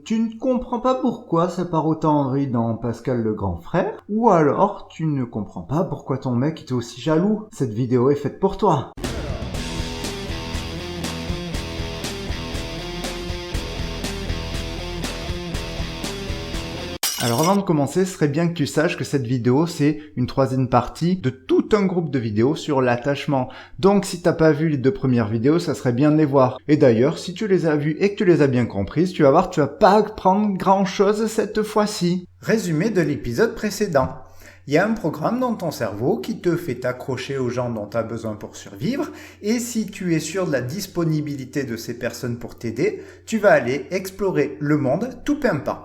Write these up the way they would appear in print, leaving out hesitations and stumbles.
Tu ne comprends pas pourquoi ça part autant en vrille dans Pascal le grand frère, ou alors tu ne comprends pas pourquoi ton mec était aussi jaloux. Cette vidéo est faite pour toi. Alors avant de commencer, ce serait bien que tu saches que cette vidéo, c'est une troisième partie de tout un groupe de vidéos sur l'attachement. Donc si t'as pas vu les 2 premières vidéos, ça serait bien de les voir. Et d'ailleurs, si tu les as vues et que tu les as bien comprises, tu vas voir que tu vas pas apprendre grand chose cette fois-ci. Résumé de l'épisode précédent. Il y a un programme dans ton cerveau qui te fait t'accrocher aux gens dont tu as besoin pour survivre, et si tu es sûr de la disponibilité de ces personnes pour t'aider, tu vas aller explorer le monde tout pimpant.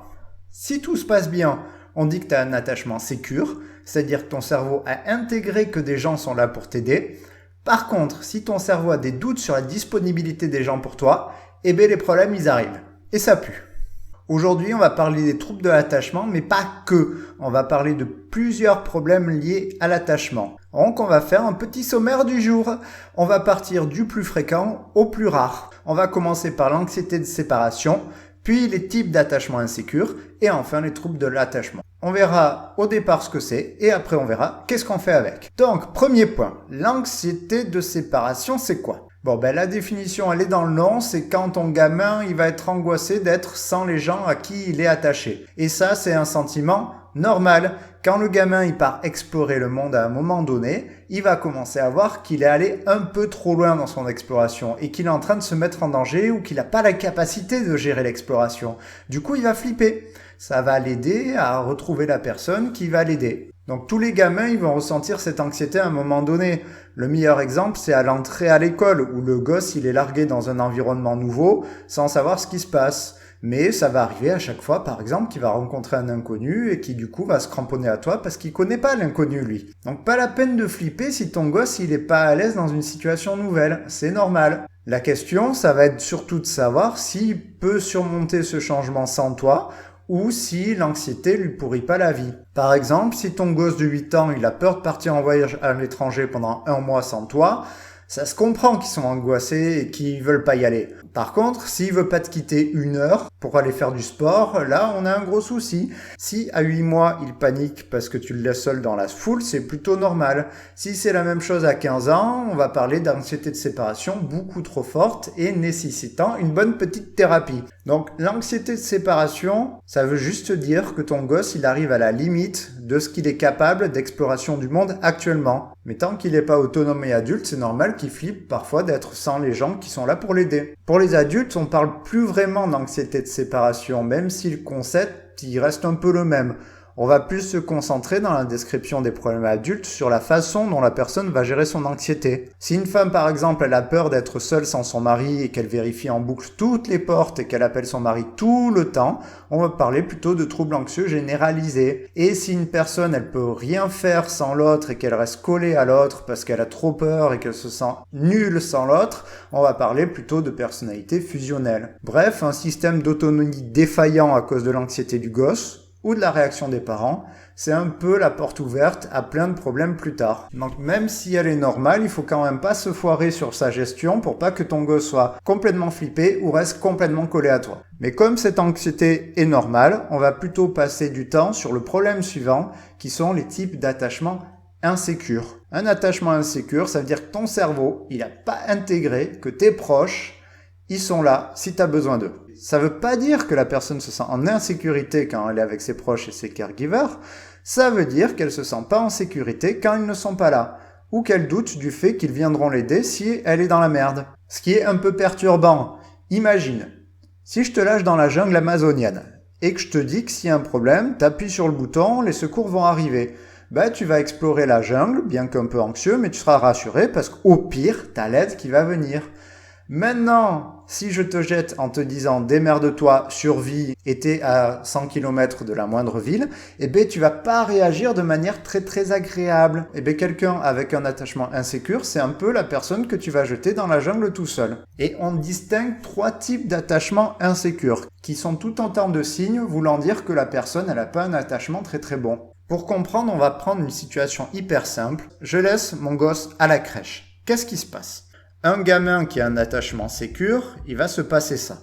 Si tout se passe bien, on dit que tu as un attachement sécure, c'est-à-dire que ton cerveau a intégré que des gens sont là pour t'aider. Par contre, si ton cerveau a des doutes sur la disponibilité des gens pour toi, eh bien les problèmes ils arrivent. Et ça pue. Aujourd'hui, on va parler des troubles de l'attachement, mais pas que. On va parler de plusieurs problèmes liés à l'attachement. Donc, on va faire un petit sommaire du jour. On va partir du plus fréquent au plus rare. On va commencer par l'anxiété de séparation, puis les types d'attachement insécure, et enfin les troubles de l'attachement. On verra au départ ce que c'est, et après on verra qu'est-ce qu'on fait avec. Donc, premier point, l'anxiété de séparation, c'est quoi ? Bon, la définition, elle est dans le nom, c'est quand ton gamin, il va être angoissé d'être sans les gens à qui il est attaché. Et ça, c'est un sentiment normal. Quand le gamin, il part explorer le monde à un moment donné, il va commencer à voir qu'il est allé un peu trop loin dans son exploration et qu'il est en train de se mettre en danger ou qu'il n'a pas la capacité de gérer l'exploration. Du coup, il va flipper. Ça va l'aider à retrouver la personne qui va l'aider. Donc tous les gamins, ils vont ressentir cette anxiété à un moment donné. Le meilleur exemple, c'est à l'entrée à l'école, où le gosse, il est largué dans un environnement nouveau, sans savoir ce qui se passe. Mais ça va arriver à chaque fois, par exemple, qu'il va rencontrer un inconnu et qui du coup va se cramponner à toi parce qu'il connaît pas l'inconnu, lui. Donc pas la peine de flipper si ton gosse, il est pas à l'aise dans une situation nouvelle. C'est normal. La question, ça va être surtout de savoir s'il peut surmonter ce changement sans toi, ou si l'anxiété lui pourrit pas la vie. Par exemple, si ton gosse de 8 ans, il a peur de partir en voyage à l'étranger pendant 1 mois sans toi, ça se comprend qu'ils sont angoissés et qu'ils veulent pas y aller. Par contre, s'il veut pas te quitter 1 heure pour aller faire du sport, là, on a un gros souci. Si à 8 mois, il panique parce que tu le laisses seul dans la foule, c'est plutôt normal. Si c'est la même chose à 15 ans, on va parler d'anxiété de séparation beaucoup trop forte et nécessitant une bonne petite thérapie. Donc, l'anxiété de séparation, ça veut juste dire que ton gosse, il arrive à la limite de ce qu'il est capable d'exploration du monde actuellement. Mais tant qu'il n'est pas autonome et adulte, c'est normal qu'il flippe parfois d'être sans les gens qui sont là pour l'aider. Pour les adultes, on parle plus vraiment d'anxiété de séparation, même si le concept, il reste un peu le même. On va plus se concentrer dans la description des problèmes adultes sur la façon dont la personne va gérer son anxiété. Si une femme, par exemple, elle a peur d'être seule sans son mari et qu'elle vérifie en boucle toutes les portes et qu'elle appelle son mari tout le temps, on va parler plutôt de troubles anxieux généralisés. Et si une personne, elle peut rien faire sans l'autre et qu'elle reste collée à l'autre parce qu'elle a trop peur et qu'elle se sent nulle sans l'autre, on va parler plutôt de personnalité fusionnelle. Bref, un système d'autonomie défaillant à cause de l'anxiété du gosse, ou de la réaction des parents, c'est un peu la porte ouverte à plein de problèmes plus tard. Donc même si elle est normale, il faut quand même pas se foirer sur sa gestion pour pas que ton gosse soit complètement flippé ou reste complètement collé à toi. Mais comme cette anxiété est normale, on va plutôt passer du temps sur le problème suivant, qui sont les types d'attachement insécures. Un attachement insécure, ça veut dire que ton cerveau, il n'a pas intégré que tes proches, ils sont là si tu as besoin d'eux. Ça veut pas dire que la personne se sent en insécurité quand elle est avec ses proches et ses caregivers. Ça veut dire qu'elle se sent pas en sécurité quand ils ne sont pas là. Ou qu'elle doute du fait qu'ils viendront l'aider si elle est dans la merde. Ce qui est un peu perturbant. Imagine, si je te lâche dans la jungle amazonienne et que je te dis que s'il y a un problème, t'appuies sur le bouton, les secours vont arriver. Tu vas explorer la jungle, bien qu'un peu anxieux, mais tu seras rassuré parce qu'au pire, t'as l'aide qui va venir. Maintenant, si je te jette en te disant démerde-toi, survie, et t'es à 100 km de la moindre ville, tu vas pas réagir de manière très très agréable. Quelqu'un avec un attachement insécure, c'est un peu la personne que tu vas jeter dans la jungle tout seul. Et on distingue 3 types d'attachements insécures, qui sont tout en temps de signes voulant dire que la personne, elle a pas un attachement très très bon. Pour comprendre, on va prendre une situation hyper simple. Je laisse mon gosse à la crèche. Qu'est-ce qui se passe ? Un gamin qui a un attachement sécure, il va se passer ça.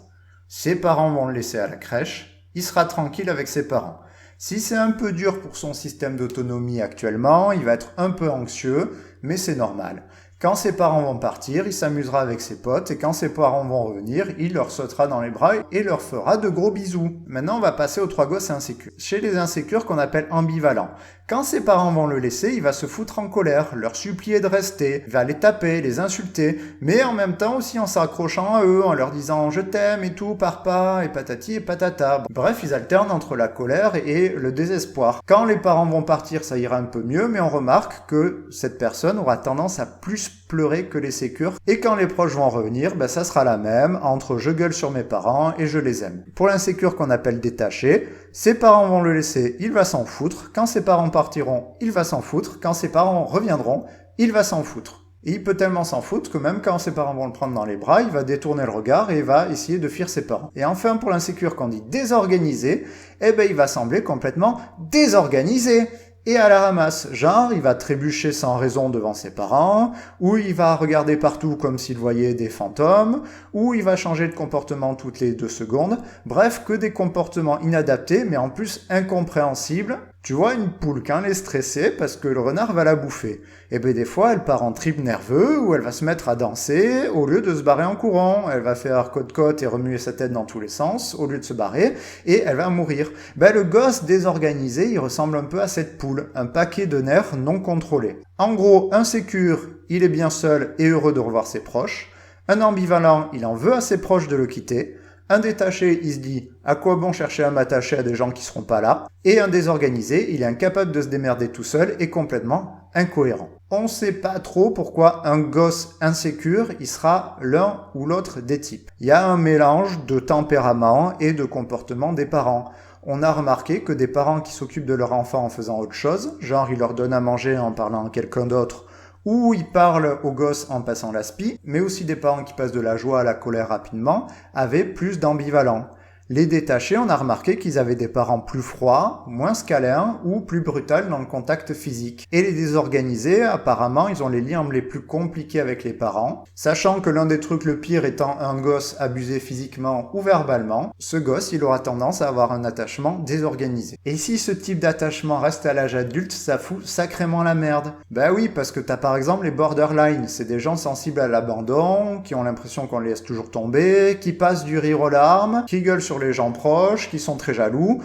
Ses parents vont le laisser à la crèche, il sera tranquille avec ses parents. Si c'est un peu dur pour son système d'autonomie actuellement, il va être un peu anxieux, mais c'est normal. Quand ses parents vont partir, il s'amusera avec ses potes et quand ses parents vont revenir, il leur sautera dans les bras et leur fera de gros bisous. Maintenant, on va passer aux 3 gosses insécures. Chez les insécures qu'on appelle ambivalents. Quand ses parents vont le laisser, il va se foutre en colère, leur supplier de rester, il va les taper, les insulter, mais en même temps aussi en s'accrochant à eux, en leur disant « je t'aime et tout, pars pas » et patati et patata. Bref, ils alternent entre la colère et le désespoir. Quand les parents vont partir, ça ira un peu mieux, mais on remarque que cette personne aura tendance à plus pleurer que les sécures. Et quand les proches vont revenir, ça sera la même, entre je gueule sur mes parents et je les aime. Pour l'insécure qu'on appelle détaché, ses parents vont le laisser, il va s'en foutre. Quand ses parents partiront, il va s'en foutre. Quand ses parents reviendront, il va s'en foutre. Et il peut tellement s'en foutre que même quand ses parents vont le prendre dans les bras, il va détourner le regard et il va essayer de fuir ses parents. Et enfin, pour l'insécure qu'on dit désorganisé, il va sembler complètement désorganisé. Et à la ramasse, genre, il va trébucher sans raison devant ses parents, ou il va regarder partout comme s'il voyait des fantômes, ou il va changer de comportement toutes les 2 secondes. Bref, que des comportements inadaptés, mais en plus incompréhensibles. Tu vois une poule quand elle est stressée parce que le renard va la bouffer. Des fois, elle part en trip nerveux ou elle va se mettre à danser au lieu de se barrer en courant. Elle va faire côte-côte et remuer sa tête dans tous les sens au lieu de se barrer et elle va mourir. Le gosse désorganisé, il ressemble un peu à cette poule, un paquet de nerfs non contrôlés. En gros, insécure, il est bien seul et heureux de revoir ses proches. Un ambivalent, il en veut à ses proches de le quitter. Un détaché, il se dit « à quoi bon chercher à m'attacher à des gens qui seront pas là ?» Et un désorganisé, il est incapable de se démerder tout seul et complètement incohérent. On sait pas trop pourquoi un gosse insécure, il sera l'un ou l'autre des types. Il y a un mélange de tempérament et de comportement des parents. On a remarqué que des parents qui s'occupent de leur enfant en faisant autre chose, genre ils leur donnent à manger en parlant à quelqu'un d'autre, ou ils parlent aux gosses en passant l'aspi, mais aussi des parents qui passent de la joie à la colère rapidement, avaient plus d'ambivalents. Les détachés, on a remarqué qu'ils avaient des parents plus froids, moins câlins ou plus brutals dans le contact physique. Et les désorganisés, apparemment, ils ont les liens les plus compliqués avec les parents, sachant que l'un des trucs le pire étant un gosse abusé physiquement ou verbalement, ce gosse, il aura tendance à avoir un attachement désorganisé. Et si ce type d'attachement reste à l'âge adulte, ça fout sacrément la merde. Oui, parce que t'as par exemple les borderline, c'est des gens sensibles à l'abandon, qui ont l'impression qu'on les laisse toujours tomber, qui passent du rire aux larmes, qui gueulent sur les gens proches, qui sont très jaloux,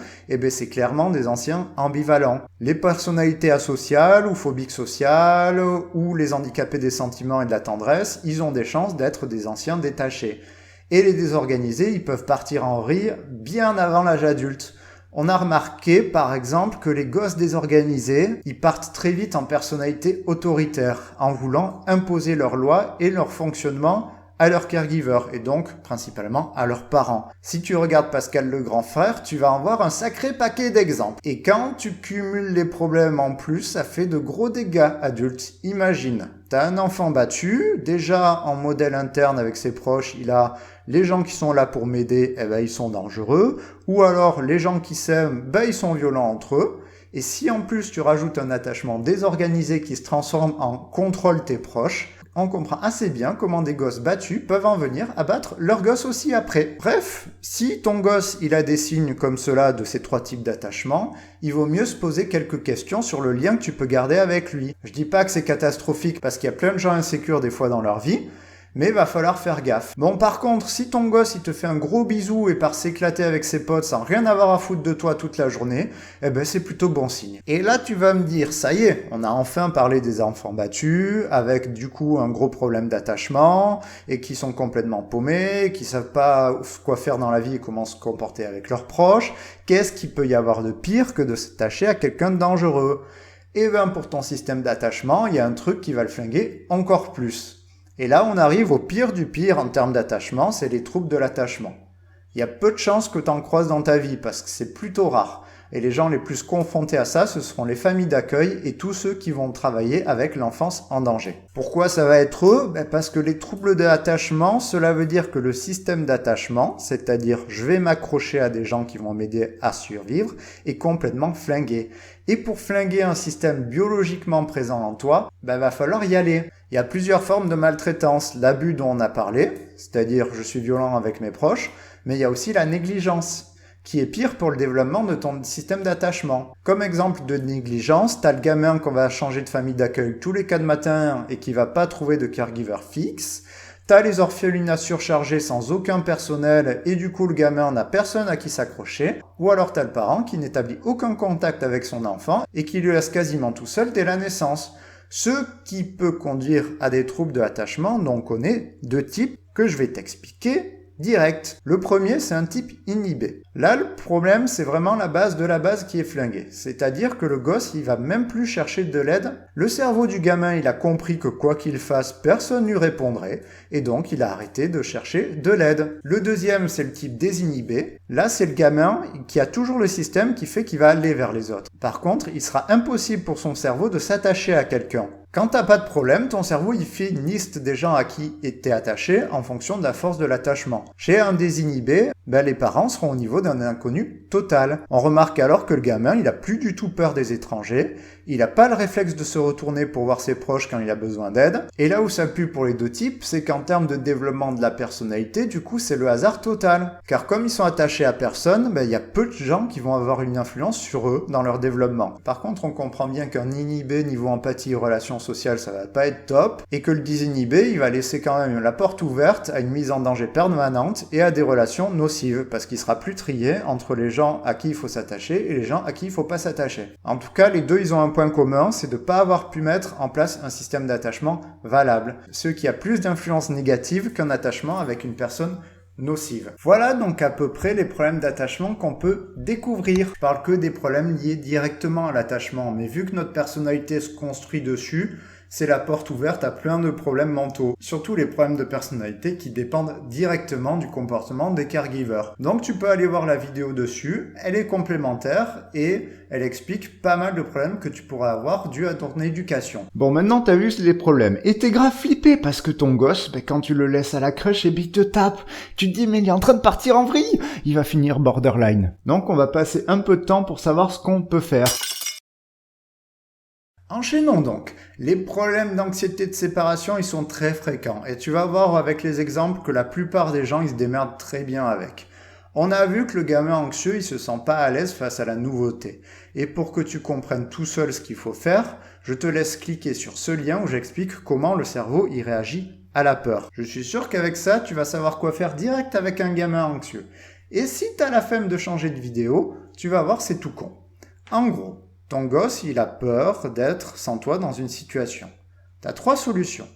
c'est clairement des anciens ambivalents. Les personnalités asociales ou phobiques sociales, ou les handicapés des sentiments et de la tendresse, ils ont des chances d'être des anciens détachés. Et les désorganisés, ils peuvent partir en vrille bien avant l'âge adulte. On a remarqué, par exemple, que les gosses désorganisés, ils partent très vite en personnalité autoritaire, en voulant imposer leurs lois et leur fonctionnement à leurs caregivers, et donc principalement à leurs parents. Si tu regardes Pascal le grand frère, tu vas en voir un sacré paquet d'exemples. Et quand tu cumules les problèmes en plus, ça fait de gros dégâts adultes. Imagine, t'as un enfant battu, déjà en modèle interne avec ses proches, il a les gens qui sont là pour m'aider, ils sont dangereux, ou alors les gens qui s'aiment, ils sont violents entre eux. Et si en plus tu rajoutes un attachement désorganisé qui se transforme en contrôle tes proches, on comprend assez bien comment des gosses battus peuvent en venir à battre leurs gosses aussi après. Bref, si ton gosse il a des signes comme cela de ces 3 types d'attachement, il vaut mieux se poser quelques questions sur le lien que tu peux garder avec lui. Je dis pas que c'est catastrophique parce qu'il y a plein de gens insécures des fois dans leur vie, mais va falloir faire gaffe. Bon, par contre, si ton gosse il te fait un gros bisou et part s'éclater avec ses potes sans rien avoir à foutre de toi toute la journée, c'est plutôt bon signe. Et là, tu vas me dire, ça y est, on a enfin parlé des enfants battus, avec du coup un gros problème d'attachement, et qui sont complètement paumés, qui savent pas quoi faire dans la vie et comment se comporter avec leurs proches. Qu'est-ce qu'il peut y avoir de pire que de s'attacher à quelqu'un de dangereux? Pour ton système d'attachement, il y a un truc qui va le flinguer encore plus. Et là, on arrive au pire du pire en termes d'attachement, c'est les troubles de l'attachement. Il y a peu de chances que tu en croises dans ta vie parce que c'est plutôt rare. Et les gens les plus confrontés à ça, ce seront les familles d'accueil et tous ceux qui vont travailler avec l'enfance en danger. Pourquoi ça va être eux? Parce que les troubles de l'attachement, cela veut dire que le système d'attachement, c'est-à-dire je vais m'accrocher à des gens qui vont m'aider à survivre, est complètement flingué. Et pour flinguer un système biologiquement présent en toi, va falloir y aller. Il y a plusieurs formes de maltraitance. L'abus dont on a parlé, c'est-à-dire je suis violent avec mes proches, Mais il y a aussi la négligence, qui est pire pour le développement de ton système d'attachement. Comme exemple de négligence, t'as le gamin qu'on va changer de famille d'accueil tous les 4 matins et qui va pas trouver de caregiver fixe. T'as les orphelinats surchargés sans aucun personnel et du coup le gamin n'a personne à qui s'accrocher. Ou alors t'as le parent qui n'établit aucun contact avec son enfant et qui le laisse quasiment tout seul dès la naissance. Ce qui peut conduire à des troubles de l'attachement dont on connaît 2 types que je vais t'expliquer direct. Le premier, c'est un type inhibé. Là, le problème, c'est vraiment la base de la base qui est flinguée. C'est-à-dire que le gosse, il va même plus chercher de l'aide. Le cerveau du gamin, il a compris que quoi qu'il fasse, personne ne lui répondrait. Et donc, il a arrêté de chercher de l'aide. Le deuxième, c'est le type désinhibé. Là, c'est le gamin qui a toujours le système qui fait qu'il va aller vers les autres. Par contre, il sera impossible pour son cerveau de s'attacher à quelqu'un. Quand t'as pas de problème, ton cerveau il fait une liste des gens à qui t'es attaché en fonction de la force de l'attachement. Chez un désinhibé, les parents seront au niveau d'un inconnu total. On remarque alors que le gamin il a plus du tout peur des étrangers, il a pas le réflexe de se retourner pour voir ses proches quand il a besoin d'aide. Et là où ça pue pour les 2 types, c'est qu'en termes de développement de la personnalité, du coup c'est le hasard total. Car comme ils sont attachés à personne, il y a peu de gens qui vont avoir une influence sur eux dans leur développement. Par contre, on comprend bien qu'un inhibé niveau empathie et relations sociales, ça va pas être top, et que le désinhibé, il va laisser quand même la porte ouverte à une mise en danger permanente et à des relations nocives, parce qu'il sera plus trié entre les gens à qui il faut s'attacher et les gens à qui il faut pas s'attacher. En tout cas, les deux, ils ont un point commun, c'est de pas avoir pu mettre en place un système d'attachement valable, ce qui a plus d'influence négative qu'un attachement avec une personne nocive. Voilà donc à peu près les problèmes d'attachement qu'on peut découvrir. Je parle que des problèmes liés directement à l'attachement, mais vu que notre personnalité se construit dessus, c'est la porte ouverte à plein de problèmes mentaux. Surtout les problèmes de personnalité qui dépendent directement du comportement des caregivers. Donc tu peux aller voir la vidéo dessus, elle est complémentaire et elle explique pas mal de problèmes que tu pourras avoir dû à ton éducation. Bon, maintenant t'as vu les problèmes. Et t'es grave flippé parce que ton gosse, quand tu le laisses à la crèche, et il te tape. Tu te dis, mais il est en train de partir en vrille. Il va finir borderline. Donc on va passer un peu de temps pour savoir ce qu'on peut faire. Enchaînons donc. Les problèmes d'anxiété de séparation, ils sont très fréquents. Et tu vas voir avec les exemples que la plupart des gens, ils se démerdent très bien avec. On a vu que le gamin anxieux, il se sent pas à l'aise face à la nouveauté. Et pour que tu comprennes tout seul ce qu'il faut faire, je te laisse cliquer sur ce lien où j'explique comment le cerveau y réagit à la peur. Je suis sûr qu'avec ça, tu vas savoir quoi faire direct avec un gamin anxieux. Et si tu as la flemme de changer de vidéo, tu vas voir, c'est tout con. En gros, ton gosse, il a peur d'être sans toi dans une situation. Tu as 3 solutions.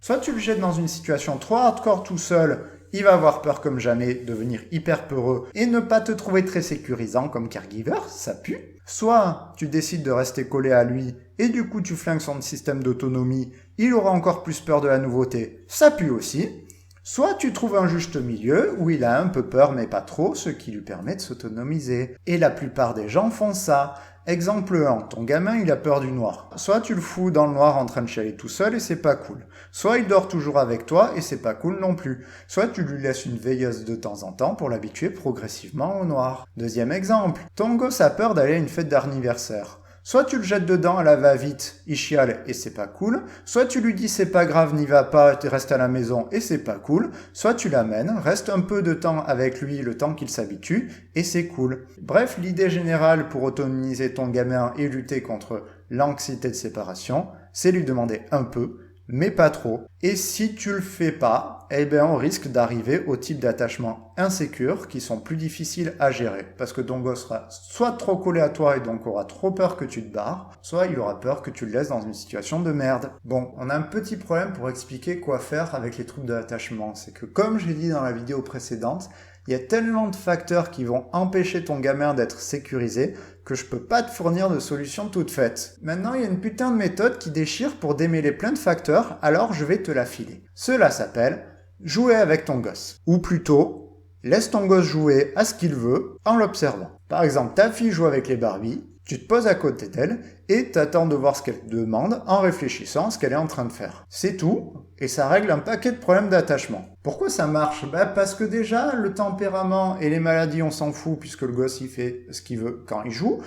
Soit tu le jettes dans une situation trop hardcore tout seul, il va avoir peur comme jamais, devenir hyper peureux et ne pas te trouver très sécurisant comme caregiver, ça pue. Soit tu décides de rester collé à lui et du coup tu flingues son système d'autonomie, il aura encore plus peur de la nouveauté, ça pue aussi. Soit tu trouves un juste milieu où il a un peu peur mais pas trop, ce qui lui permet de s'autonomiser. Et la plupart des gens font ça. Exemple 1, ton gamin il a peur du noir. Soit tu le fous dans le noir en train de chialer tout seul et c'est pas cool. Soit il dort toujours avec toi et c'est pas cool non plus. Soit tu lui laisses une veilleuse de temps en temps pour l'habituer progressivement au noir. Deuxième exemple, ton gosse a peur d'aller à une fête d'anniversaire. Soit tu le jettes dedans à la va-vite, il chiale et c'est pas cool. Soit tu lui dis c'est pas grave, n'y va pas, reste à la maison et c'est pas cool. Soit tu l'amènes, reste un peu de temps avec lui le temps qu'il s'habitue et c'est cool. Bref, l'idée générale pour autonomiser ton gamin et lutter contre l'anxiété de séparation, c'est lui demander un peu, mais pas trop. Et si tu le fais pas, on risque d'arriver au type d'attachement insécure qui sont plus difficiles à gérer. Parce que ton gosse sera soit trop collé à toi et donc aura trop peur que tu te barres, soit il aura peur que tu le laisses dans une situation de merde. Bon, on a un petit problème pour expliquer quoi faire avec les troubles de l'attachement. C'est que comme j'ai dit dans la vidéo précédente, il y a tellement de facteurs qui vont empêcher ton gamin d'être sécurisé que je peux pas te fournir de solution toute faite. Maintenant, il y a une putain de méthode qui déchire pour démêler plein de facteurs, alors je vais te la filer. Cela s'appelle jouer avec ton gosse. Ou plutôt, laisse ton gosse jouer à ce qu'il veut en l'observant. Par exemple, ta fille joue avec les Barbies, tu te poses à côté d'elle et t'attends de voir ce qu'elle te demande en réfléchissant à ce qu'elle est en train de faire. C'est tout, et ça règle un paquet de problèmes d'attachement. Pourquoi ça marche ? Parce que déjà, le tempérament et les maladies, on s'en fout puisque le gosse il fait ce qu'il veut quand il joue.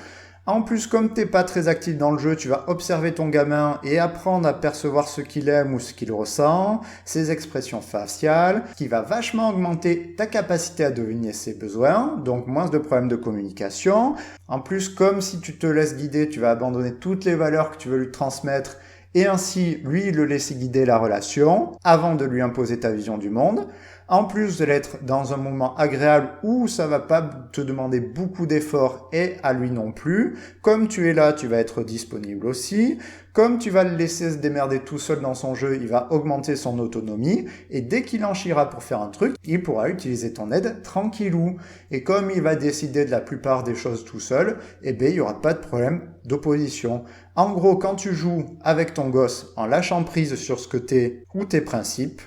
En plus, comme t'es pas très actif dans le jeu, tu vas observer ton gamin et apprendre à percevoir ce qu'il aime ou ce qu'il ressent, ses expressions faciales, ce qui va vachement augmenter ta capacité à deviner ses besoins, donc moins de problèmes de communication. En plus, comme si tu te laisses guider, tu vas abandonner toutes les valeurs que tu veux lui transmettre et ainsi lui le laisser guider la relation avant de lui imposer ta vision du monde. En plus de l'être dans un moment agréable où ça va pas te demander beaucoup d'efforts et à lui non plus. Comme tu es là, tu vas être disponible aussi. Comme tu vas le laisser se démerder tout seul dans son jeu, il va augmenter son autonomie et dès qu'il en chiera pour faire un truc, il pourra utiliser ton aide tranquillou. Et comme il va décider de la plupart des choses tout seul, il n'y aura pas de problème d'opposition. En gros, quand tu joues avec ton gosse en lâchant prise sur ce que t'es ou tes principes,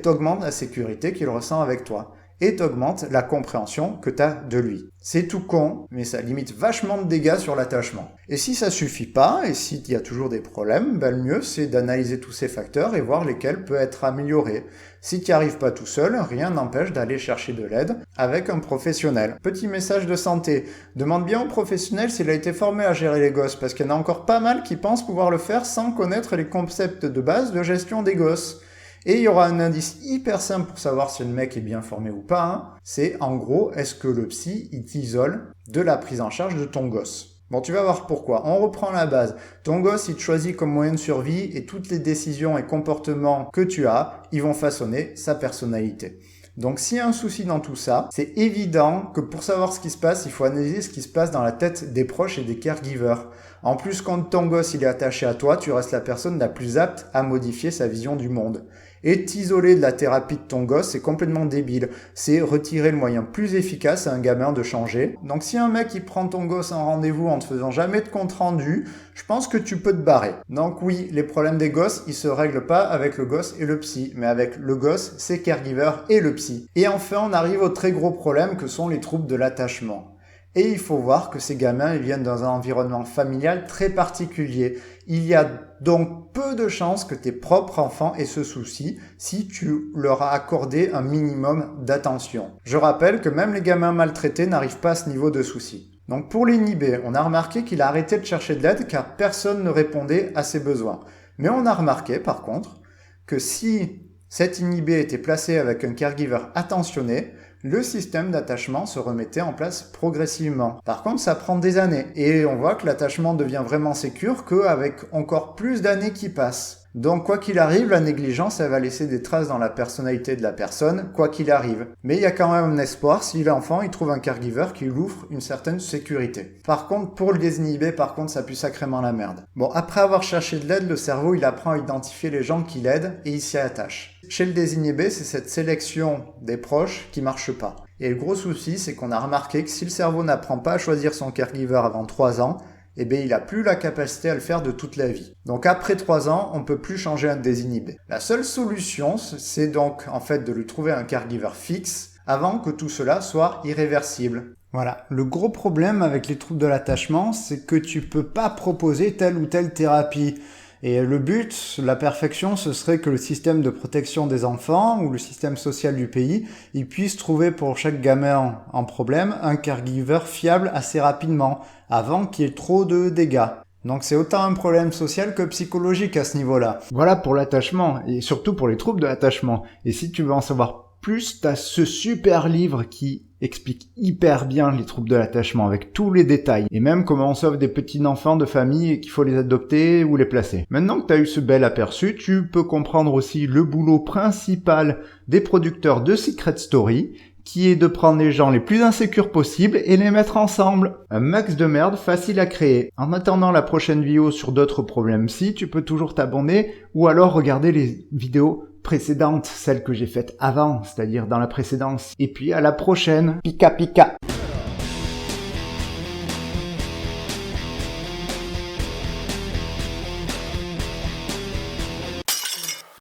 t'augmentes la sécurité qu'il ressent avec toi et t'augmentes la compréhension que tu as de lui. C'est tout con, mais ça limite vachement de dégâts sur l'attachement. Et si ça suffit pas, et s'il y a toujours des problèmes, le mieux c'est d'analyser tous ces facteurs et voir lesquels peuvent être améliorés. Si tu n'y arrives pas tout seul, rien n'empêche d'aller chercher de l'aide avec un professionnel. Petit message de santé, demande bien au professionnel s'il a été formé à gérer les gosses, parce qu'il y en a encore pas mal qui pensent pouvoir le faire sans connaître les concepts de base de gestion des gosses. Et il y aura un indice hyper simple pour savoir si le mec est bien formé ou pas. C'est en gros, est-ce que le psy, il t'isole de la prise en charge de ton gosse? Bon, tu vas voir pourquoi. On reprend la base. Ton gosse, il te choisit comme moyen de survie et toutes les décisions et comportements que tu as, ils vont façonner sa personnalité. Donc s'il y a un souci dans tout ça, c'est évident que pour savoir ce qui se passe, il faut analyser ce qui se passe dans la tête des proches et des caregivers. En plus, quand ton gosse il est attaché à toi, tu restes la personne la plus apte à modifier sa vision du monde. Et t'isoler de la thérapie de ton gosse, c'est complètement débile. C'est retirer le moyen plus efficace à un gamin de changer. Donc si un mec il prend ton gosse en rendez-vous en te faisant jamais de compte rendu, je pense que tu peux te barrer. Donc oui, les problèmes des gosses, ils se règlent pas avec le gosse et le psy, mais avec le gosse, ses caregivers et le psy. Et enfin, on arrive aux très gros problèmes que sont les troubles de l'attachement. Et il faut voir que ces gamins ils viennent dans un environnement familial très particulier. Il y a donc peu de chances que tes propres enfants aient ce souci si tu leur as accordé un minimum d'attention. Je rappelle que même les gamins maltraités n'arrivent pas à ce niveau de souci. Donc pour l'inhiber, on a remarqué qu'il a arrêté de chercher de l'aide car personne ne répondait à ses besoins. Mais on a remarqué par contre que si cet inhibé était placé avec un caregiver attentionné, le système d'attachement se remettait en place progressivement. Par contre, ça prend des années et on voit que l'attachement devient vraiment sécure qu'avec encore plus d'années qui passent. Donc quoi qu'il arrive, la négligence, elle va laisser des traces dans la personnalité de la personne, quoi qu'il arrive. Mais il y a quand même un espoir si l'enfant il trouve un caregiver qui lui offre une certaine sécurité. Par contre, pour le désinhiber, ça pue sacrément la merde. Bon, après avoir cherché de l'aide, le cerveau il apprend à identifier les gens qui l'aident et il s'y attache. Chez le désinhibé, c'est cette sélection des proches qui marche pas. Et le gros souci, c'est qu'on a remarqué que si le cerveau n'apprend pas à choisir son caregiver avant 3 ans, il n'a plus la capacité à le faire de toute la vie. Donc après 3 ans, on ne peut plus changer un désinhibé. La seule solution, c'est donc en fait de lui trouver un caregiver fixe avant que tout cela soit irréversible. Voilà. Le gros problème avec les troubles de l'attachement, c'est que tu peux pas proposer telle ou telle thérapie. Et le but, la perfection, ce serait que le système de protection des enfants ou le système social du pays, il puisse trouver pour chaque gamin en problème un caregiver fiable assez rapidement, avant qu'il y ait trop de dégâts. Donc c'est autant un problème social que psychologique à ce niveau-là. Voilà pour l'attachement, et surtout pour les troubles de l'attachement. Et si tu veux en savoir plus, t'as ce super livre qui explique hyper bien les troubles de l'attachement avec tous les détails et même comment on sauve des petits enfants de famille et qu'il faut les adopter ou les placer. Maintenant que t'as eu ce bel aperçu, tu peux comprendre aussi le boulot principal des producteurs de Secret Story, qui est de prendre les gens les plus insécures possibles et les mettre ensemble. Un max de merde facile à créer. En attendant la prochaine vidéo sur d'autres problèmes psy, tu peux toujours t'abonner ou alors regarder les vidéos précédentes, celles que j'ai faites avant, c'est-à-dire dans la précédence. Et puis à la prochaine. Pika pika.